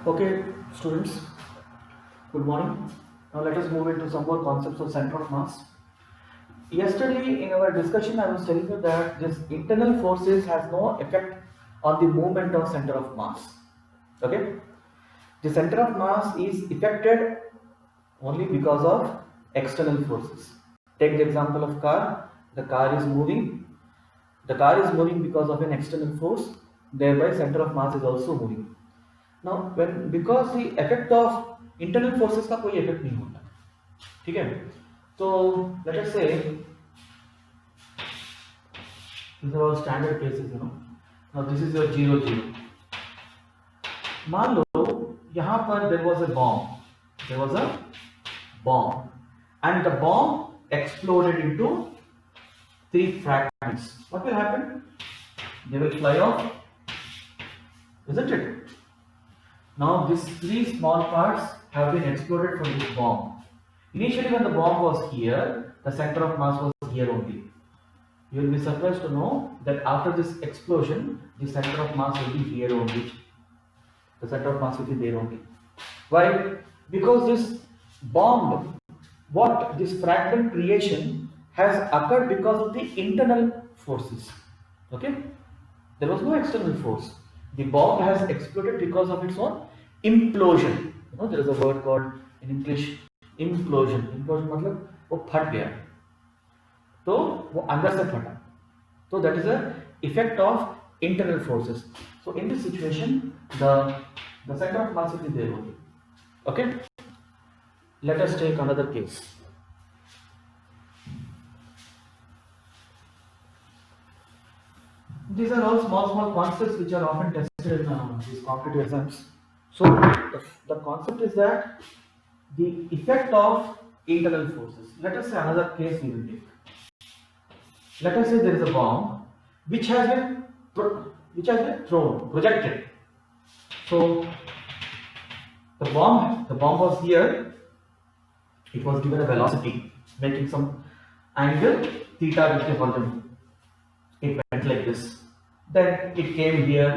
Okay, students, good morning. Now let us move into some more concepts of center of mass. Yesterday in our discussion, I was telling you that this internal forces has no effect on the movement of center of mass. Okay, the center of mass is affected only because of external forces. Take the example of car. The car is moving. The car is moving because of an external force. Thereby, center of mass is also moving. Now when because the effect of internal forces का कोई effect नहीं होता, ठीक है? तो let us say these are all standard cases, you know. Now this is your 0 0. मान लो यहाँ पर there was a bomb and the bomb exploded into 3 fragments. What will happen? They will fly off, isn't it? Now these 3 small parts have been exploded from this bomb. Initially when the bomb was here, the center of mass was here only. You will be surprised to know that after this explosion, the center of mass will be here only. The center of mass will be there only. Why? Because this bomb, this fragment creation has occurred because of the internal forces. Okay? There was no external force. The bomb has exploded because of its own implosion. You know, there is a word called in English implosion. Implosion मतलब वो फट गया, तो वो अंदर से फटा. So that is a effect of internal forces. So in this situation, the center of mass will be there only. Okay. Let us take another case. These are all small concepts which are often tested in these competitive exams. So the concept is that the effect of internal forces. Let us say another case we will take. Let us say there is a bomb which has been projected. So the bomb was here. It was given a velocity, making some angle theta with the volume. It went like this. Then it came here,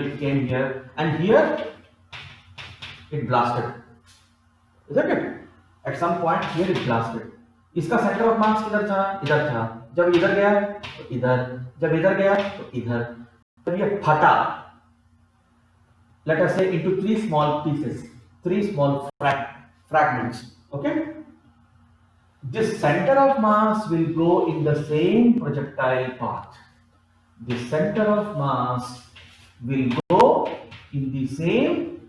and here it blasted. Isn't it? At some point here it blasted. इसका centre of मास किधर था? इधर था. जब इधर गया तो इधर, जब इधर गया तो इधर. तो ये फटा. Let us say into 3 small pieces, 3 small fragments. Okay? This center of mass will go in the same projectile path. The center of mass will go in the same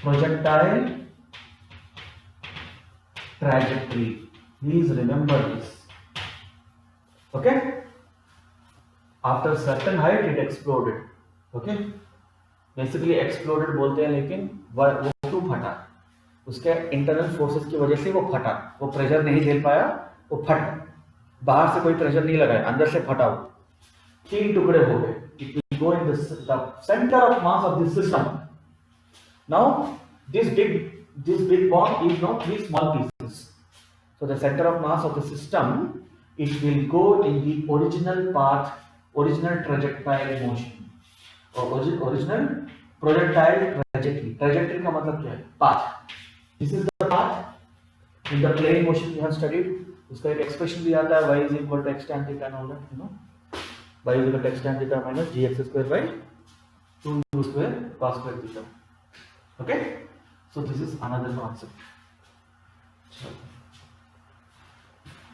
projectile trajectory. Please remember this. Okay? After a certain height, it exploded. Okay? Basically exploded बोलते हैं, लेकिन वो क्यों फटा? उसके internal forces की वजह से वो फटा. वो प्रेशर नहीं झेल पाया, वो फट. बाहर से कोई प्रेशर नहीं लगाया, अंदर से फटा. वो 3 टुकड़े हो गए. It will go in the center of mass of this system. Now this big bomb is now 3 small pieces. So the center of mass of the system, it will go in the original path, original trajectory motion. Original projectile trajectory. Trajectory का मतलब क्या है? Path. This is the path in the plane motion we have studied. उसका एक expression भी आता है, y is equal to x tan theta and all that, you know. Y is equal to x tan theta minus gx square by 2u square cos square theta. Okay? So this is another concept. So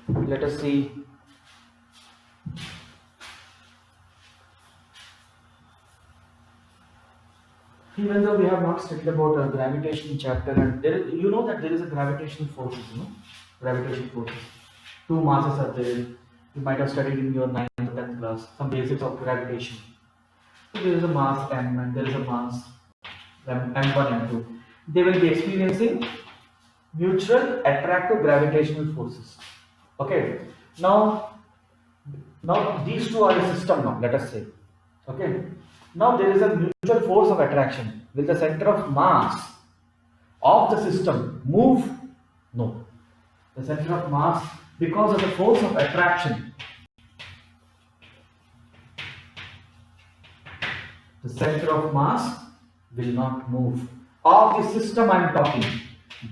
let us see. Even though we have not studied about a gravitation chapter, and you know that there is a gravitational force, you know, gravitational forces. 2 masses are there. You might have studied in your 9th or 10th class some basics of gravitation. So there is a mass m and there is a mass m1 and 2. They will be experiencing mutual attractive gravitational forces. Okay. Now these two are a system now, let us say. Okay. Now there is a mutual force of attraction. Will the center of mass of the system move? No. The center of mass, because of the force of attraction, the center of mass will not move. Of the system I am talking,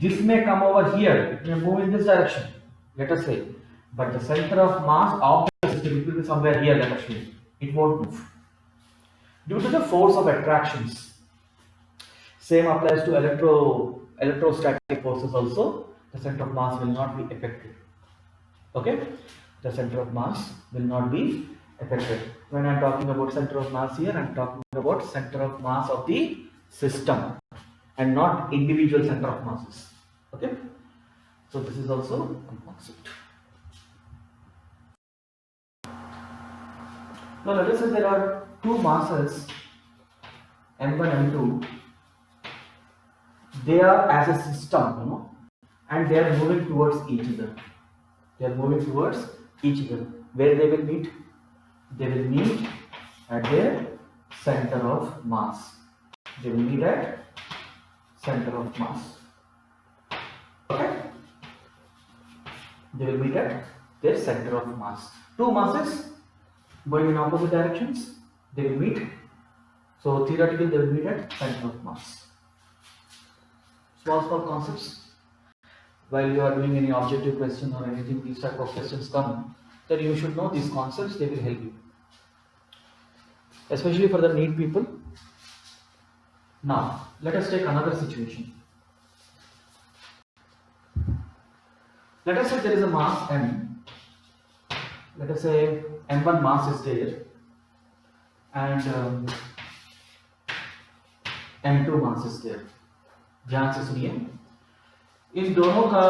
this may come over here, it may move in this direction, let us say, but the center of mass of the system, it will be somewhere here, let us say, it won't move. Due to the force of attractions. Same applies to electrostatic forces also. The center of mass will not be affected. Okay? The center of mass will not be affected. When I am talking about center of mass here, I am talking about center of mass of the system and not individual center of masses. Okay? So this is also one concept. Now let us say there are two masses, M1 and M2. They are as a system, and they are moving towards each other. They are moving towards each other. Where they will meet? They will meet at their center of mass. They will meet at center of mass. Okay? They will meet at their center of mass. Two masses going in opposite directions. They will meet. So theoretically, they will meet at center of mass. Small concepts. While you are doing any objective question or anything, these type of questions come, then you should know these concepts. They will help you, especially for the NEET people. Now let us take another situation. Let us say there is a mass M. Let us say M1 mass is there and M2 mass is there. ध्यान से सुनिए, इन दोनों का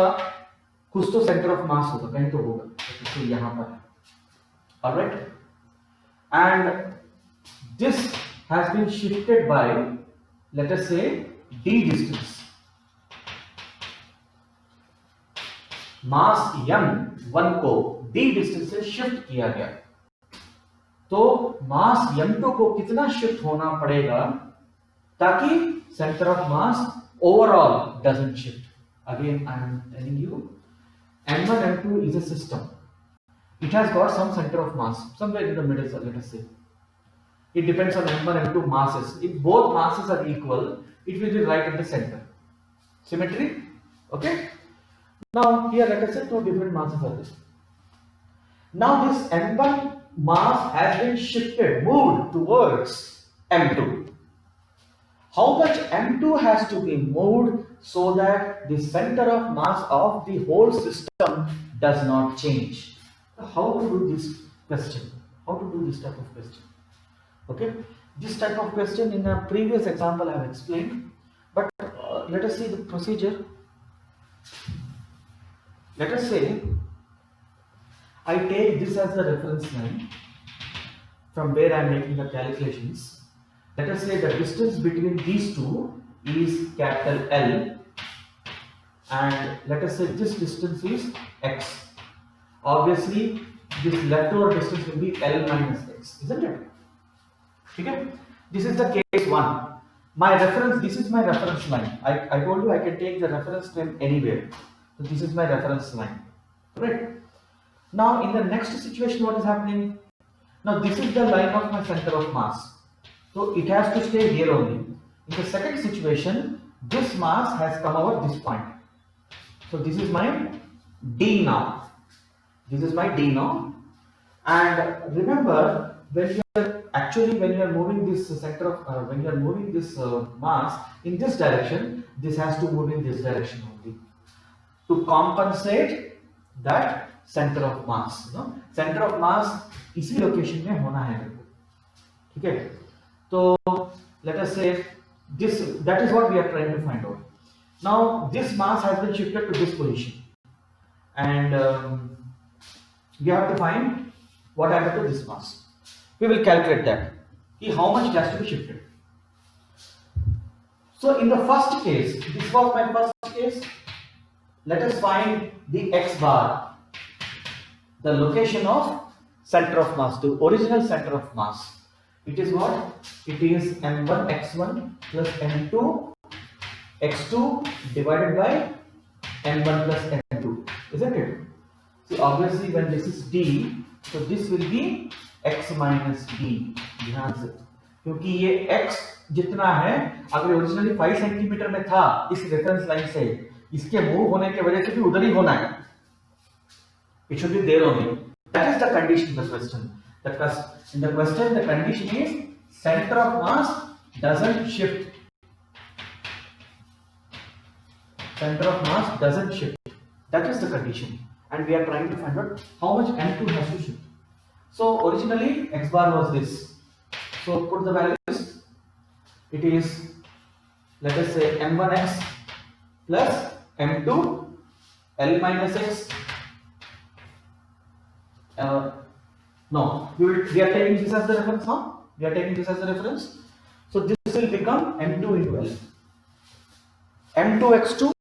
कुछ तो centre of मास होगा, कहीं तो होगा, तो यहाँ पर है. Alright, and this has been shifted by, let us say, d distance. Mass m1 को d डिस्टेंस से शिफ्ट किया गया, तो मास m2 को कितना शिफ्ट होना पड़ेगा ताकि center of mass overall doesn't shift. Again, I am telling you, M1 M2 is a system. It has got some center of mass somewhere in the middle, let us say. It depends on M1 M2 masses. If both masses are equal, it will be right at the center. Symmetry? Okay? Now here let us say two different masses are there. Now this M1 mass has been shifted, moved towards M2. How much M2 has to be moved so that the center of mass of the whole system does not change? How to do this question? How to do this type of question? Okay, this type of question in a previous example I have explained, but let us see the procedure. Let us say I take this as the reference line from where I am making the calculations. Let us say the distance between these two is capital L, and let us say this distance is x. Obviously, this leftover distance will be L minus x, isn't it? Okay? This is the case 1. My reference, this is my reference line. I told you I can take the reference from anywhere. So this is my reference line. Right? Now in the next situation, what is happening? Now this is the line of my center of mass. So it has to stay here only. In the second situation, this mass has come over this point. So this is my D now. This is my D now. And remember, when you are moving this center of when you are moving this mass in this direction, this has to move in this direction only to compensate that center of mass. Center of mass इसी location में होना है, ठीक है? So let us say this, that is what we are trying to find out. Now this mass has been shifted to this position, and we have to find what happened to this mass. We will calculate that. How much it has to be shifted. So in the first case, this was my first case. Let us find the x bar, the location of center of mass, the original center of mass. It is what? It is m1 x1 plus m2 x2 divided by m1 plus m2, isn't it? See, obviously when this is d, so this will be x minus d. You क्योंकि ये x जितना है, अगर originally 5 centimetre में था इस reference line से, इसके मूव होने की वजह से भी उधर ही होना है. It should be there only. That is the condition in the question. In the question, the condition is center of mass doesn't shift. Center of mass doesn't shift. That is the condition. And we are trying to find out how much M2 has to shift. So originally x bar was this. So put the values. It is, let us say, m1x plus m2 L minus x. No, we are taking this as the reference now. We are taking this as the reference. So this will become m2 into L. m2x2,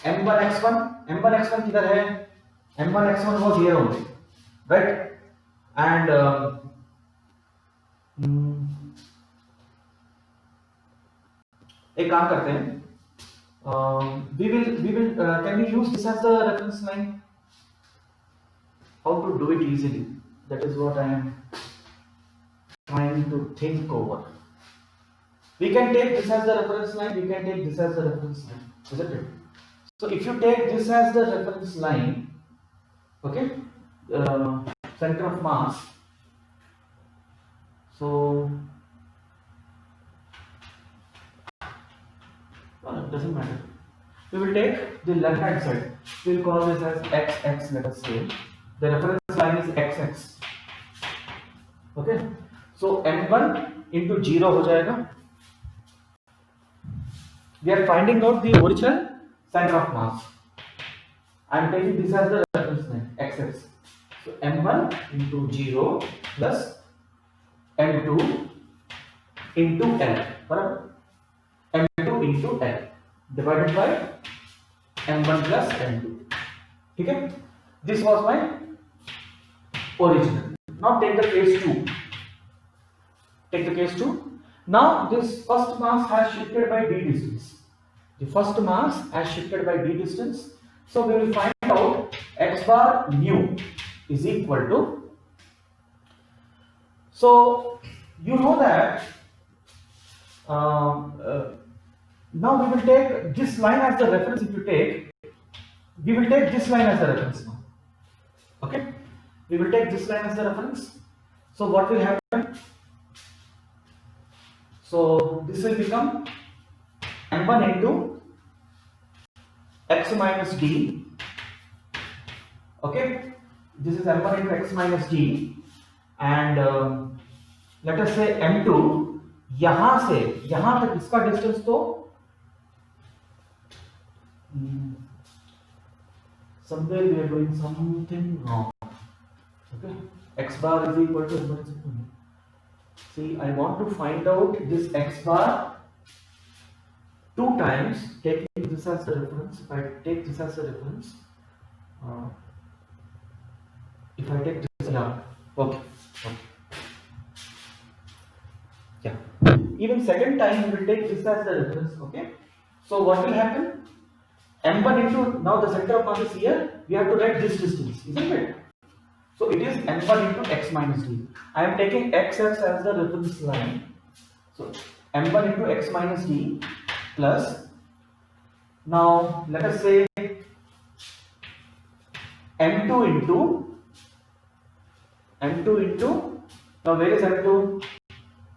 m1x1. m1x1 किधर है? m1x1 was here only, right? And एक काम करते हैं. We will can we use this as the reference line? How to do it easily? That is what I am trying to think over. We can take this as the reference line. We can take this as the reference line, isn't it? So if you take this as the reference line, okay, center of mass. So it doesn't matter. We will take the left hand side. We will call this as xx. Let us say the reference line is xx. Okay. So m1 into 0 हो जाएगा. We are finding out the original center of mass. I am taking this as the reference line xx. So m1 into 0 plus m2 into L. बराबर? m2 into L divided by m1 plus m2. ठीक है? This was my original. Now take the case 2. Take the case 2. Now this first mass has shifted by d distance. The first mass has shifted by d distance. So we will find out x bar nu is equal to. So you know that now we will take this line as the reference. If you take, we will take this line as the reference now. Okay, we will take this line as the reference. So what will happen? So this will become m1 into x minus d. Okay, this is m1 into x minus d, and let us say m2 यहां से यहां तक इसका distance तो somewhere we are doing something wrong. Okay, x bar is equal to see, I want to find out this x bar 2 times taking this as the reference. If I take this as a reference, if I take this now, okay. Yeah, even second time we will take this as the reference. Okay, so what will happen? m1 into, now the center of mass is here, we have to write this distance, isn't it? So it is m1 into x minus d. I am taking xx as the reference line. So m1 into x minus d plus, now let us say m2 into, now where is m2?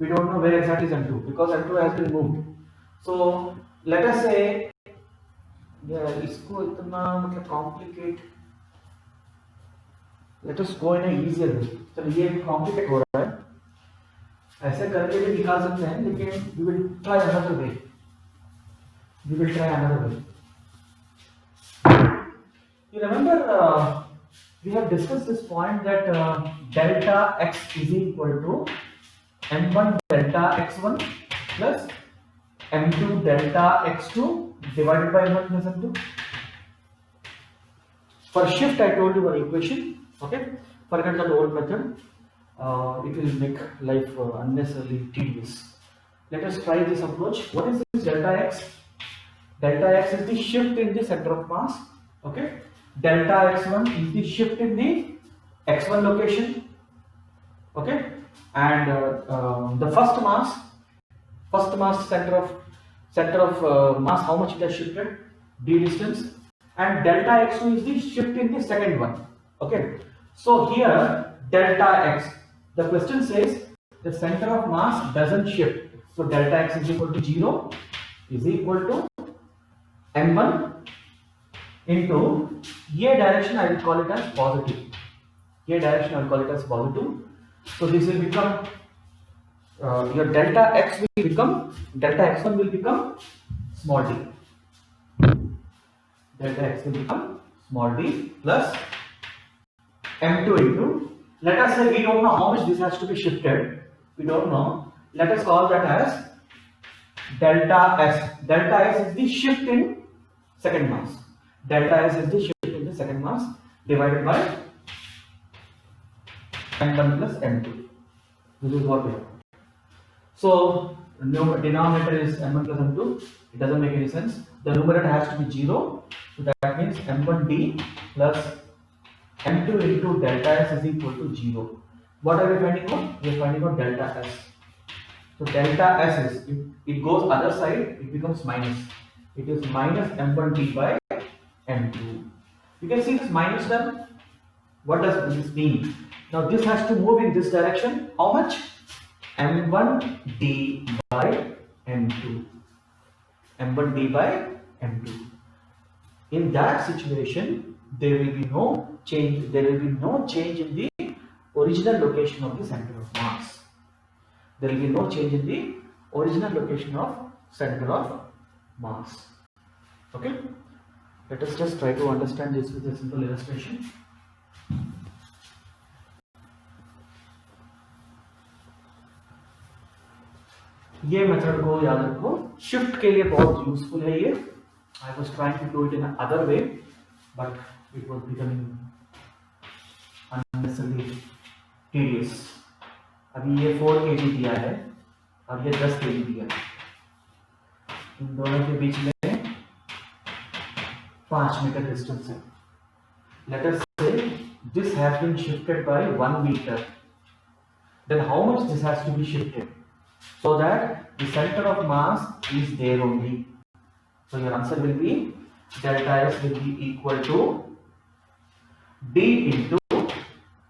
We don't know where exactly is m2 because m2 has been moved. So let us say, yeah, इसको इतना मतलब complicate. Let us go in a easier way. चलो ये complicate हो रहा है. ऐसे करके भी निकाल सकते हैं, लेकिन we will try another way. You remember we have discussed this point that delta x is equal to m1 delta x1 plus m2 delta x2 divided by m1 plus m2. For shift, I told you one equation. Okay, forget the old method. It will make life unnecessarily tedious. Let us try this approach. What is this delta x? Delta x is the shift in the center of mass. Okay, delta x1 is the shift in the x1 location. Okay, and the first mass center of mass, how much it has shifted, d distance, and delta x2 is the shift in the second one. Okay, so here delta x, the question says the center of mass doesn't shift, so delta x is equal to 0 is equal to m1 into a direction, I will call it as positive. A direction I will call it as positive. So this will become your delta x will become, delta x1 will become small d. Delta x will become small d plus m2 into, let us say we don't know how much this has to be shifted. We don't know. Let us call that as delta s. Delta s is the shift in second mass. Delta s is the shift in the second mass divided by m1 plus m2. This is what we have. So denominator is m1 plus m2. It doesn't make any sense. The numerator has to be 0. So that means m1d plus m2 into delta s is equal to 0. What are we finding out? We are finding out delta s. So delta s is, if it goes other side, it becomes minus. It is minus m1d by m2. You can see this minus term. What does this mean? Now this has to move in this direction. How much? m1d by m2. m1d by m2. In that situation, there will be no change. There will be no change in the original location of the center of mass. There will be no change in the original location of center of mass. Okay? Let us just try to understand this with a simple illustration. ये method को याद रखो, shift के लिए बहुत useful है ये. I was trying to do it in another way, but it was becoming unnecessarily tedious. अभी ये 4 kg दिया है और ये 10 kg दिया है. इन दोनों के बीच में 5 मीटर डिस्टेंस है. Let us say this has been shifted by 1 meter. Then how much this has to be shifted? So that the center of mass is there only. So your answer will be delta s will be equal to d into,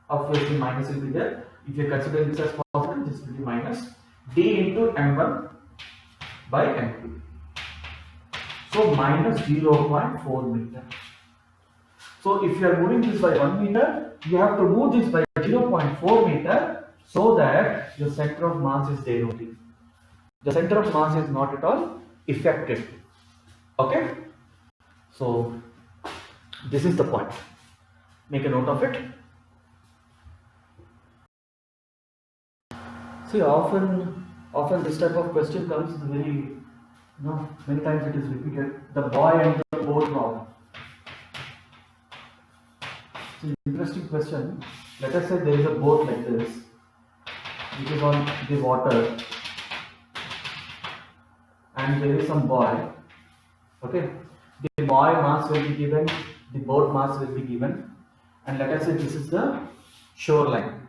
obviously minus will be there. If you consider this as positive, this will be minus d into m1 by m2. So minus 0.4 meter. So if you are moving this by 1 meter, you have to move this by 0.4 meter so that your center of mass is there only. The center of mass is not at all affected. Okay? So this is the point. Make a note of it. See, often this type of question comes very, many times it is repeated. The boy and the boat problem. It's an interesting question. Let us say there is a boat like this, which is on the water, and there is some boy. Okay, the boy mass will be given, the boat mass will be given, and let us say this is the shoreline.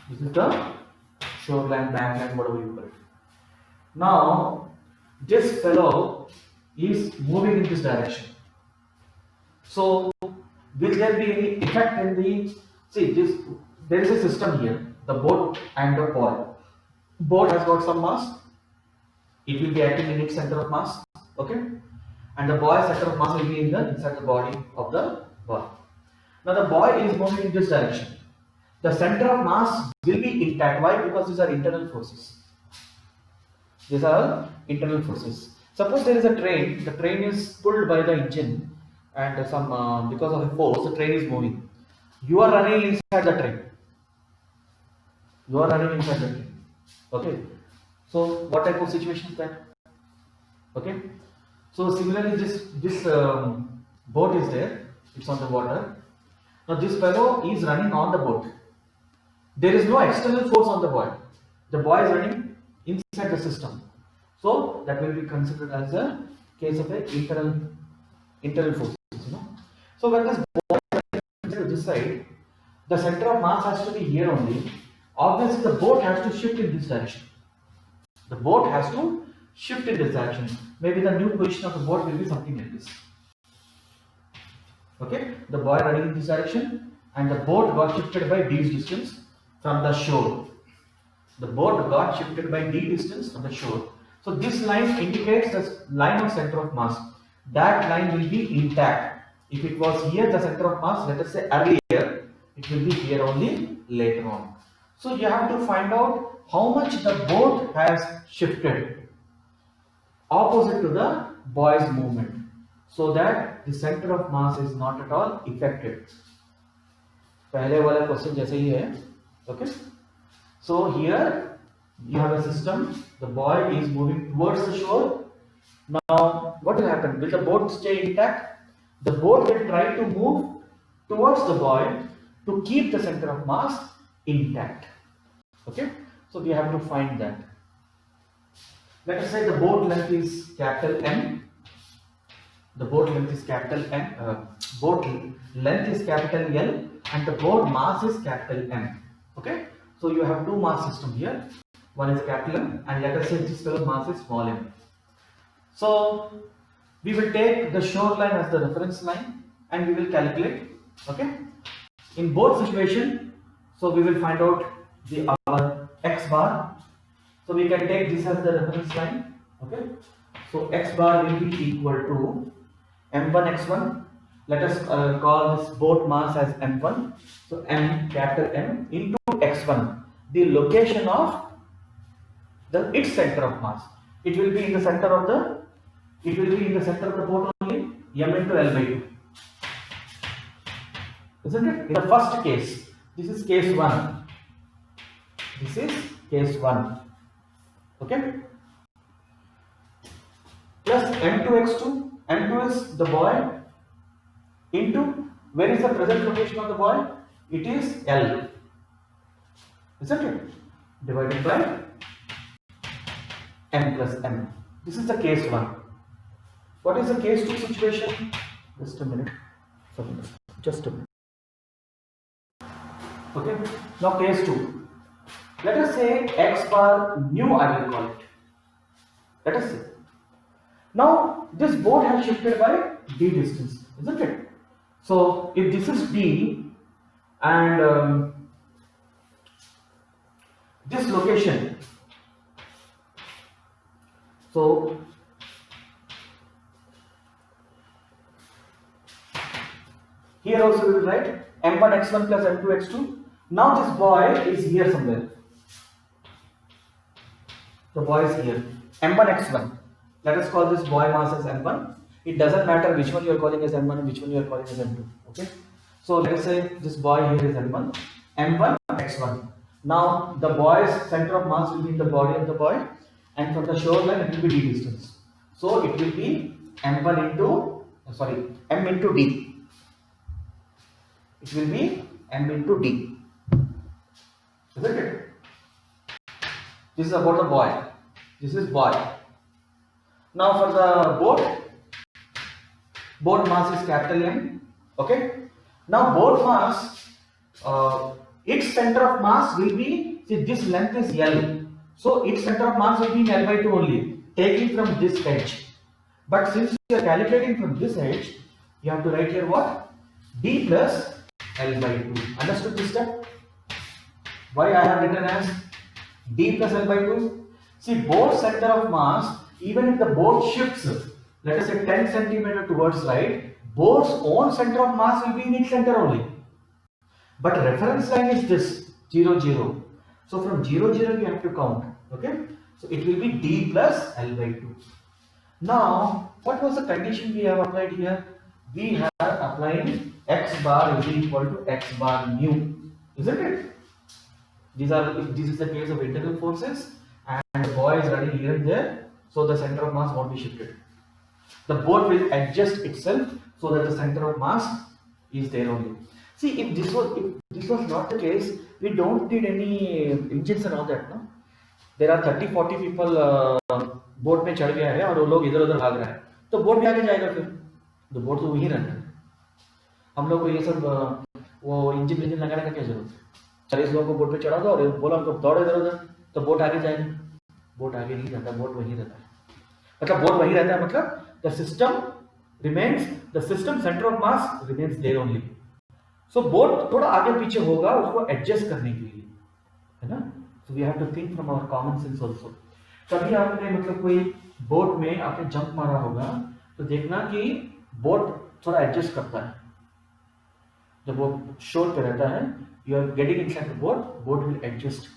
This is the shoreline, bankline, whatever you call it. Now, this fellow is moving in this direction. So, will there be any effect in the, see this, there is a system here, the boat and the boy. Boat has got some mass. It will be acting in its center of mass, okay, and the boy's center of mass will be inside the body of the boy. Now the boy is moving in this direction. The center of mass will be intact. Why? Because these are internal forces. These are internal forces. Suppose there is a train. The train is pulled by the engine, and some because of a force, the train is moving. You are running inside the train. You are running inside the train. Okay. So what type of situation is that? Okay. So similarly, this boat is there. It's on the water. Now this fellow is running on the boat. There is no external force on the boy. The boy is running inside the system. So that will be considered as a case of a internal forces. So when this boy is running to this side, the center of mass has to be here only. Obviously the boat has to shift in this direction. The boat has to shift in this direction. Maybe the new position of the boat will be something like this. Okay, the boy running in this direction and the boat got shifted by d distance from the shore. The boat got shifted by d distance from the shore. So this line indicates the line of center of mass. That line will be intact. If it was here the center of mass, let us say earlier, it will be here only later on. So you have to find out how much the boat has shifted opposite to the boy's movement, so that the center of mass is not at all affected. पहले वाला question जैसे ही है. Okay, so here you have a system. The boy is moving towards the shore. Now what will happen? Will the boat stay intact? The boat will try to move towards the boy to keep the center of mass intact. Okay, so we have to find that. Let us say the boat length is capital M. The boat length is capital M. Boat length is capital L, and the boat mass is capital M. Okay, so you have two mass system here. One is capital M, and let us say this fellow mass is small m. So we will take the shoreline as the reference line, and we will calculate. Okay, in both situation, so we will find out our x bar. So we can take this as the reference line. Okay, so x bar will be equal to m1 x1. Let us call this boat mass as m1. So m, capital M, into x1, the location of its center of mass. It will be in the center of the boat only, m into L by 2. Isn't it? In the first case, this is case 1. This is case 1. Okay? Plus m2 x2. m2 is the boy into, where is the present location of the boy? It is L. Isn't it? Divided by m plus m. This is the case 1. What is the case 2 situation? Just a minute. Just a minute. Okay. Now case 2. Let us say x bar nu, I will call it. Let us say. Now this boat has shifted by d distance, isn't it? So if this is d and this location, so here also we will write m1 x1 plus m2 x2. Now this boy is here somewhere. The boy is here. m1 x1. Let us call this boy mass as m1. It doesn't matter which one you are calling as m1 and which one you are calling as m2. Okay. So let us say this boy here is m1. m1 x1. Now the boy's center of mass will be in the body of the boy, and from the shoreline it will be d distance. So it will be m1 into m into d. It will be m into d. Isn't it? This is about the boy. This is boy. Now for the boat mass is capital M. Okay. Now boat mass, its center of mass will be, see this length is L. So its center of mass will be in L by 2 only, taking from this edge. But since you are calculating from this edge, you have to write here what? D plus L by 2. Understood this step? Why I have written as D plus L by 2? See, boat center of mass, even if the boat shifts, let us say 10 centimeter towards right, boat's own center of mass will be in its center only. But reference line is this 0, 0. So from 0, 0 you have to count. Okay. So it will be D plus L by 2. Now, what was the condition we have applied here? We have applied x bar is equal to x bar nu. Isn't it? This is the case of internal forces, and the boy is running here and there, so the center of mass won't be shifted. The boat will adjust itself so that the center of mass is there only. See, if this was not the case, we don't need any engines and all that. No? There are 30-40 people boat में चढ़ गया है और वो लोग इधर उधर भाग रहे हैं, तो बोट भी आगे जाएगा फिर, तो बोट तो वहीं रहना है. हम लोग को ये सब वो इंजन लगाने का क्या जरूरत है? 40 लोगों को बोट पे चढ़ा दो और बोला उनको दौड़ो इधर उधर, तो बोट आगे जाएगी? बोट आगे नहीं जाता, बोट वहीं रहता है। मतलब बोट वहीं रहता है, मतलब the system remains, the system centre of mass remains there only. So boat थोड़ा आगे पीछे होगा उसको एडजस्ट करने के लिए, है ना? So we have to think from our common sense also. कभी आपने मतलब कोई बोट में आपने जंप मारा होगा तो देखना कि बोट थोड़ा एडजस्ट करता है। जब वो शोर पे रहता है, you are getting inside the boat, boat will adjust.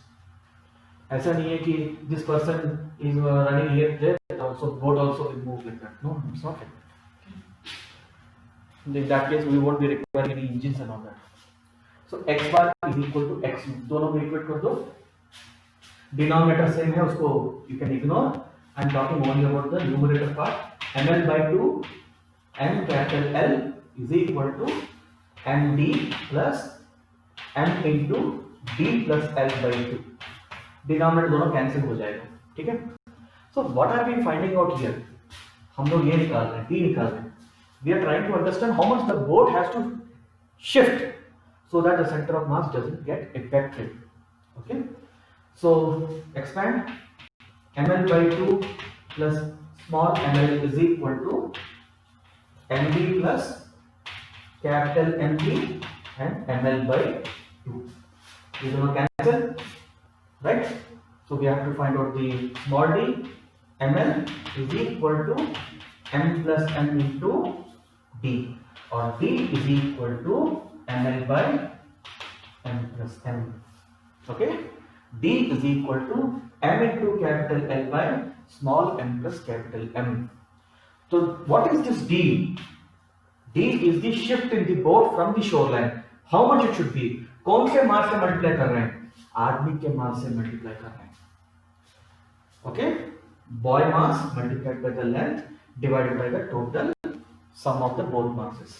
ऐसा नहीं है कि this person is running here there so boat also will move like that. No, it's not like that. In that case, we won't be requiring any engines and all that. So x bar is equal to x, दोनों को equate कर दो। Denominator same है, उसको you can ignore. I'm talking only about the numerator part. ml by 2 m capital L is equal to md plus m into d plus L by 2. Denominator दोनों cancel हो जाएगा, ठीक है? So what are we finding out here? हम लोग ये निकाल रहे हैं, d निकाल रहे हैं। We are trying to understand how much the boat has to shift so that the center of mass doesn't get affected. Okay, so expand. ml by 2 plus small ml is equal to md plus capital MD and ml by 2. These are cancel, right? So we have to find out the small d. ml is equal to m plus m into d, or d is equal to ml by m plus m. Okay, d is equal to m into capital L by small m plus capital M. So what is this d? d is the shift in the boat from the shoreline. How much it should be? कौन से मास से multiply कर रहे हैं? आदमी के मास से multiply कर रहे हैं। Okay, boy mass multiplied by the length divided by the total sum of the both masses.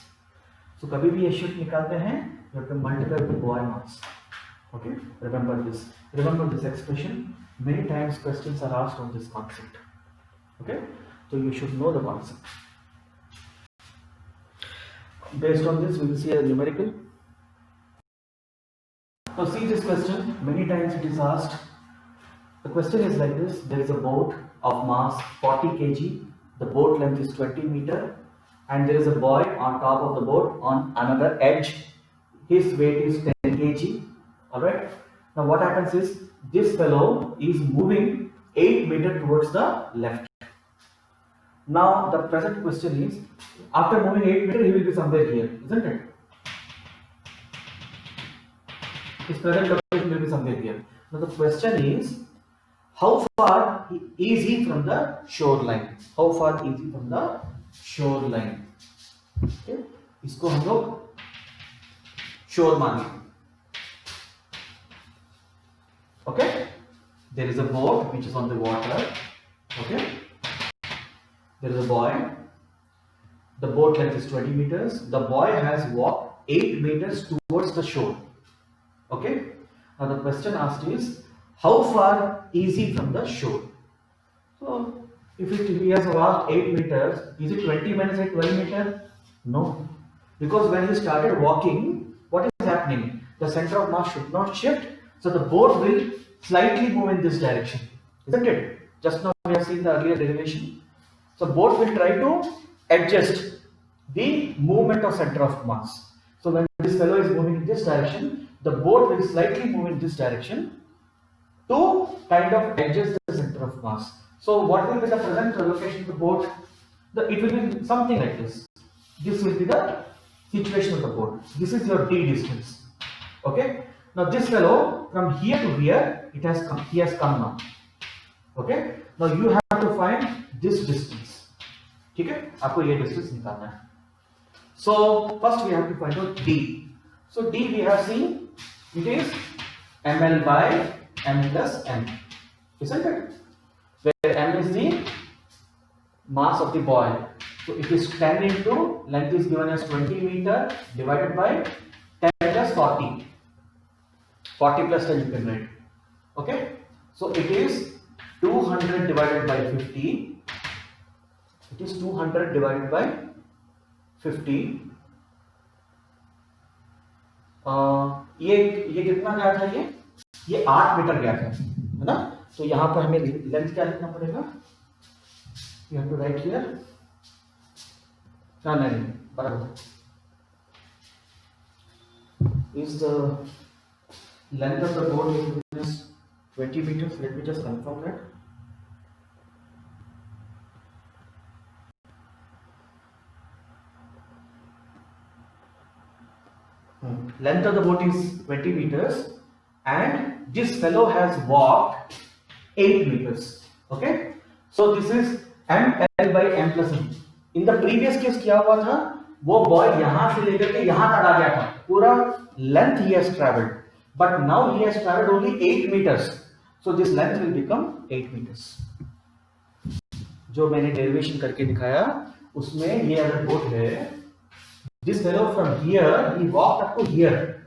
So कभी भी ये शिफ्ट निकालते हैं you have to multiply with the boy mass. Okay, remember this. Remember this expression. Many times questions are asked on this concept. Okay, so you should know the concept. Based on this, we will see a numerical. Now see this question. Many times it is asked. The question is like this: there is a boat of mass 40 kg. The boat length is 20 meter. And there is a boy on top of the boat on another edge. His weight is 10 kg. Alright. Now what happens is this fellow is moving 8 meters towards the left. Now the present question is, after moving 8 meters, he will be somewhere here, isn't it? His present location will be somewhere here. Now the question is, how far is he from the shoreline? How far is he from the shoreline? Okay, इसको हम लोग shore मानेंगे. Okay, there is a boat which is on the water. Okay, there is a boy. The boat length is 20 meters. The boy has walked 8 meters towards the shore. Okay, now the question asked is, how far is he from the shore? So if he has walked 8 meters, is it 20 minus 8 12 meters? No, because when he started walking, what is happening? The center of mass should not shift, so the boat will slightly move in this direction, isn't it? Just now we have seen the earlier derivation. So boat will try to adjust the movement of center of mass. So when this fellow is moving in this direction, the boat will slightly move in this direction to kind of adjust the center of mass. So what will be the present location of the boat? It will be something like this. This will be the situation of the boat. This is your d distance. Okay. Now this fellow from here to here, he has come now. Okay. Now you have to find this distance. ठीक है, आपको ये distance निकालना है. So first we have to find out d. So d we have seen, it is ml by m plus m, isn't it? Where m is the mass of the boy. So it is 10 into length is given as 20 meter divided by 10 plus 40. 40 plus 10 you can write. Okay. So it is 200 divided by 50. It is 200 divided by 50. ये कितना गया था, ये 8 metre गया था, है ना। तो यहाँ पर हमें लेंथ क्या लिखना पड़ेगा, you have to write here, नहीं बराबर, is the length of the boat is 20 meters. Let me just confirm that. Length of the boat is 20 meters and this fellow has walked 8 meters. Okay, so this is ml by m plus n. In the previous case क्या हुआ था, वो boy यहां से लेकर के यहां तक आ गया था, पूरा length he has traveled, but now he has traveled only 8 meters, so this length will become 8 meters. जो मैंने डेरिवेशन करके दिखाया उसमें ये अगर बोट है, this fellow from here he walked up to here,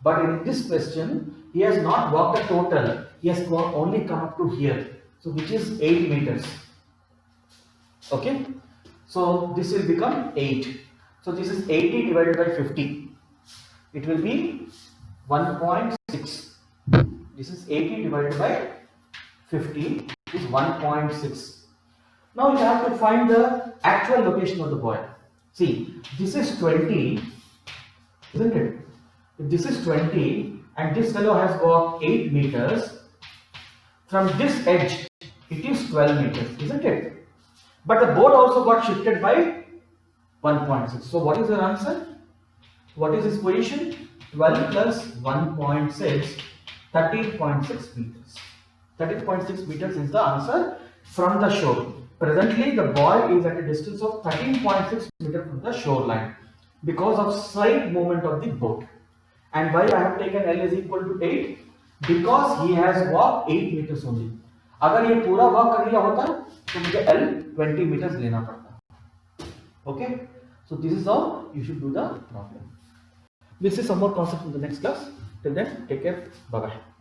but in this question he has not walked a total, he has only come up to here, so which is 8 meters. Okay, so this will become 8. So this is 80 divided by 50. It will be 1.6. This is 80 divided by 50 is 1.6. Now you have to find the actual location of the boy. See, this is 20, isn't it? If this is 20 and this fellow has walked 8 meters, from this edge it is 12 meters, isn't it? But the boat also got shifted by 1.6. So what is your answer? What is his position? 12 plus 1.6, 13.6 meters. 13.6 meters is the answer from the shore. Presently the boy is at a distance of 13.6 meters from the shoreline because of slight movement of the boat. And why I have taken L is equal to 8? Because he has walked 8 meters only. अगर ये पूरा walk कर लिया होता तो मुझे L 20 meters लेना पड़ता. Okay, so this is how you should do the problem. We'll see some more concepts in the next class. Till then, take care. Bye bye.